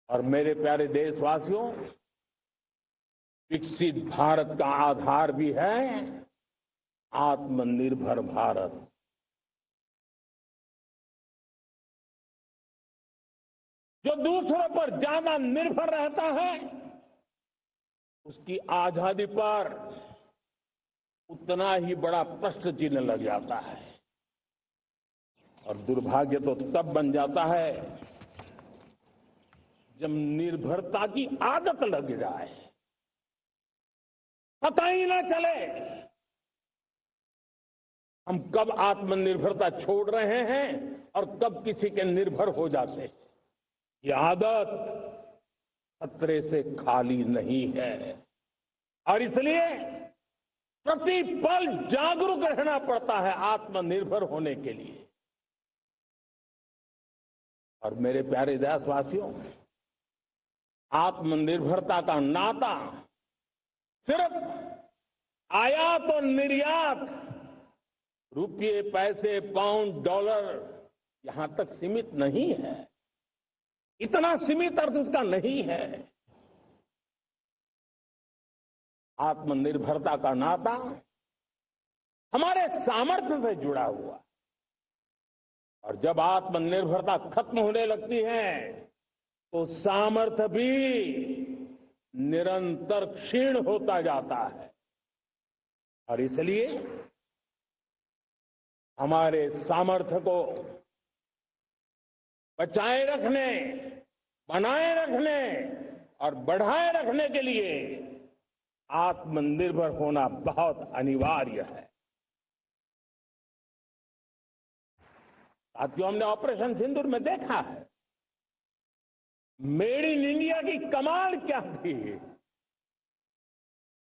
और मेरे प्यारे देशवासियों, विकसित भारत का आधार भी है आत्मनिर्भर भारत। जो दूसरों पर ज्यादा निर्भर रहता है, उसकी आजादी पर उतना ही बड़ा प्रश्न चिन्ह लग जाता है। और दुर्भाग्य तो तब बन जाता है जब निर्भरता की आदत लग जाए, पता ही ना चले हम कब आत्मनिर्भरता छोड़ रहे हैं और कब किसी के निर्भर हो जाते हैं। ये आदत खतरे से खाली नहीं है और इसलिए प्रतिपल जागरूक रहना पड़ता है आत्मनिर्भर होने के लिए। और मेरे प्यारे देशवासियों, आत्मनिर्भरता का नाता सिर्फ आयात और निर्यात, रुपये, पैसे, पाउंड, डॉलर यहां तक सीमित नहीं है। इतना सीमित अर्थ उसका नहीं है। आत्मनिर्भरता का नाता हमारे सामर्थ्य से जुड़ा हुआ। और जब आत्मनिर्भरता खत्म होने लगती है तो सामर्थ्य भी निरंतर क्षीण होता जाता है। और इसलिए हमारे सामर्थ्य को बचाए रखने, बनाए रखने और बढ़ाए रखने के लिए आत्मनिर्भर होना बहुत अनिवार्य है। साथियों, हमने ऑपरेशन सिंदूर में देखा है मेड इन इंडिया की कमाल क्या थी।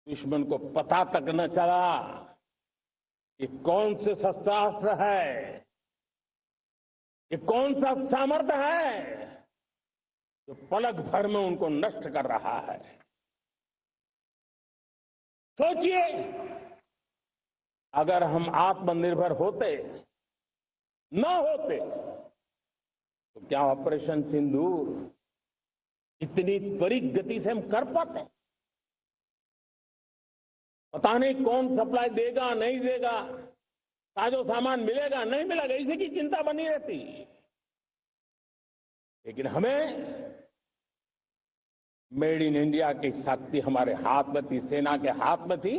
दुश्मन को पता तक न चला कि कौन से शस्त्रास्त्र है, ये कौन सा सामर्थ्य है जो पलक भर में उनको नष्ट कर रहा है। सोचिए, अगर हम आत्मनिर्भर होते, न होते, तो क्या ऑपरेशन सिंदूर इतनी त्वरित गति से हम कर पाते? पता नहीं कौन सप्लाई देगा, नहीं देगा, ताजो सामान मिलेगा, नहीं मिलेगा, इसी की चिंता बनी रहती। लेकिन हमें मेड इन इंडिया की शक्ति हमारे हाथ में थी, सेना के हाथ में थी।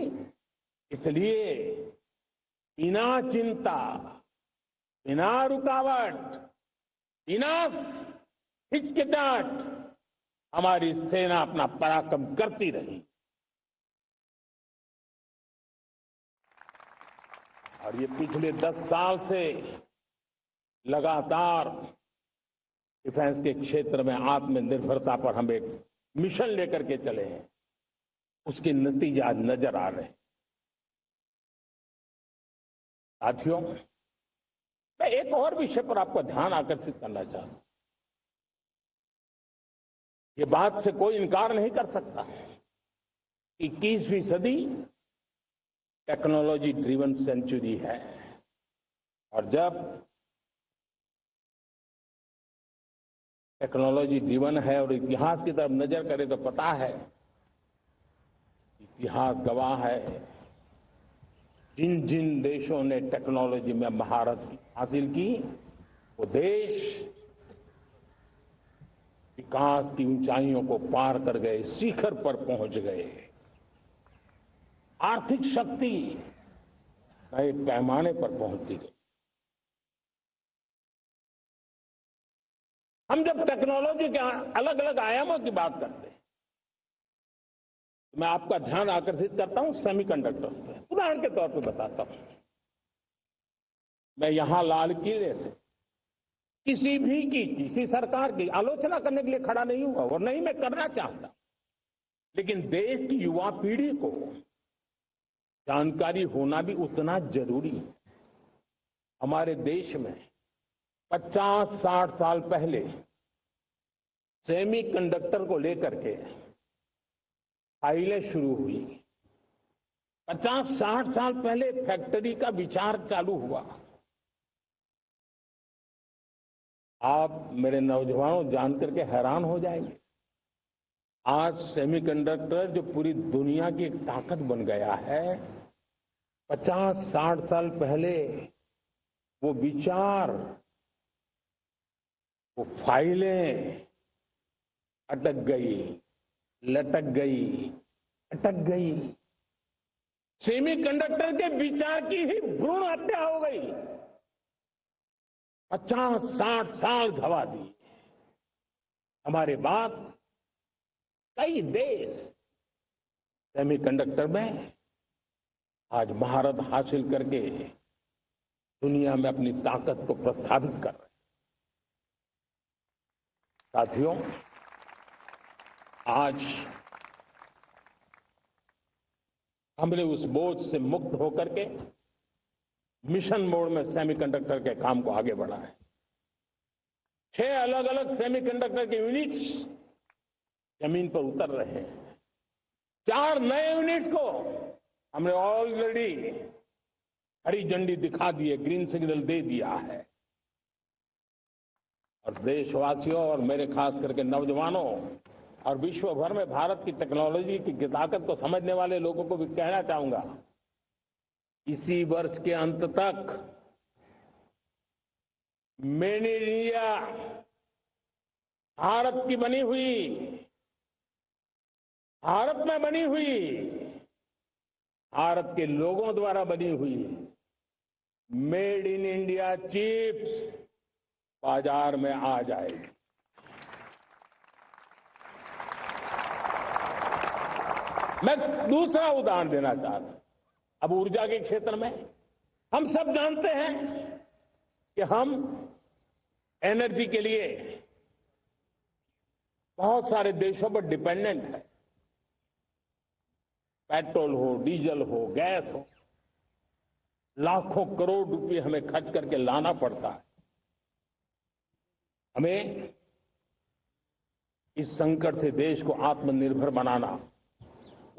इसलिए बिना चिंता, बिना रुकावट, बिना हिचकिचाहट हमारी सेना अपना पराक्रम करती रही। और ये पिछले 10 साल से लगातार डिफेंस के क्षेत्र में आत्मनिर्भरता पर हम एक मिशन लेकर के चले हैं, उसके नतीजे आज नजर आ रहे हैं। साथियों, मैं एक और विषय पर आपका ध्यान आकर्षित करना चाहता हूं। ये बात से कोई इनकार नहीं कर सकता, 21वीं सदी टेक्नोलॉजी ड्रिवन सेंचुरी है। और जब टेक्नोलॉजी ड्रिवन है और इतिहास की तरफ नजर करें तो पता है, इतिहास गवाह है, जिन जिन देशों ने टेक्नोलॉजी में महारत हासिल की, वो देश विकास की ऊंचाइयों को पार कर गए, शिखर पर पहुंच गए। आर्थिक शक्ति नए पैमाने पर पहुंचती गई। हम जब टेक्नोलॉजी के अलग अलग आयामों की बात करते हैं, तो मैं आपका ध्यान आकर्षित करता हूं सेमीकंडक्टर्स पे। उदाहरण के तौर पर बताता हूं, मैं यहां लाल किले से किसी सरकार की आलोचना करने के लिए खड़ा नहीं हुआ और नहीं मैं करना चाहता, लेकिन देश की युवा पीढ़ी को जानकारी होना भी उतना जरूरी है। हमारे देश में 50-60 साल पहले सेमीकंडक्टर को लेकर के फाइलें शुरू हुई। 50-60 साल पहले फैक्ट्री का विचार चालू हुआ। आप मेरे नौजवानों जानकर के हैरान हो जाएंगे, आज सेमीकंडक्टर जो पूरी दुनिया की एक ताकत बन गया है, 50-60 साल पहले वो विचार, वो फाइलें अटक गई, लटक गई, अटक गई। सेमीकंडक्टर के विचार की ही भ्रूण हत्या हो गई। 50-60 साल गवा दी। हमारे बाद कई देश सेमीकंडक्टर में आज महारत हासिल करके दुनिया में अपनी ताकत को प्रस्थापित कर रहे हैं। साथियों, आज हमने उस बोझ से मुक्त होकर के मिशन मोड में सेमीकंडक्टर के काम को आगे बढ़ा है। 6 अलग अलग सेमीकंडक्टर के यूनिट्स जमीन पर उतर रहे हैं। 4 नए यूनिट्स को हमने ऑलरेडी हरी झंडी दिखा दी है, ग्रीन सिग्नल दे दिया है। और देशवासियों और मेरे खास करके नौजवानों और विश्व भर में भारत की टेक्नोलॉजी की ताकत को समझने वाले लोगों को भी कहना चाहूंगा, इसी वर्ष के अंत तक मेड इन इंडिया, भारत की बनी हुई, भारत में बनी हुई, भारत के लोगों द्वारा बनी हुई मेड इन इंडिया चिप्स बाजार में आ जाएगी। मैं दूसरा उदाहरण देना चाहता हूं। अब ऊर्जा के क्षेत्र में हम सब जानते हैं कि हम एनर्जी के लिए बहुत सारे देशों पर डिपेंडेंट है। पेट्रोल हो, डीजल हो, गैस हो, लाखों करोड़ रुपए हमें खर्च करके लाना पड़ता है। हमें इस संकट से देश को आत्मनिर्भर बनाना,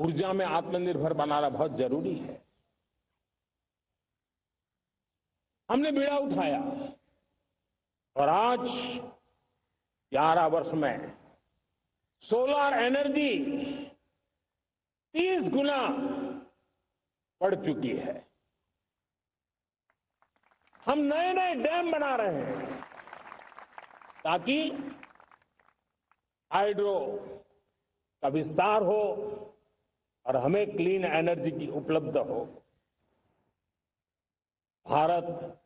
ऊर्जा में आत्मनिर्भर बनाना बहुत जरूरी है। हमने बीड़ा उठाया और आज 11 वर्ष में सोलर एनर्जी 30 गुना बढ़ चुकी है। हम नए नए डैम बना रहे हैं ताकि हाइड्रो का विस्तार हो और हमें क्लीन एनर्जी की उपलब्ध हो। भारत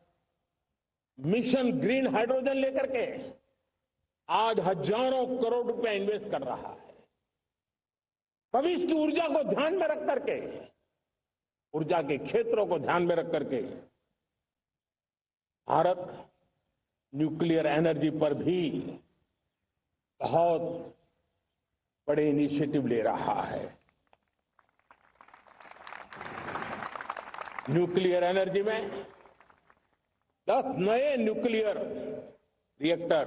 मिशन ग्रीन हाइड्रोजन लेकर के आज हजारों करोड़ रुपए इन्वेस्ट कर रहा है। भविष्य की ऊर्जा को ध्यान में रख करके, ऊर्जा के क्षेत्रों को ध्यान में रख करके भारत न्यूक्लियर एनर्जी पर भी बहुत बड़े इनिशिएटिव ले रहा है। न्यूक्लियर एनर्जी में 10 नए न्यूक्लियर रिएक्टर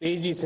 तेजी से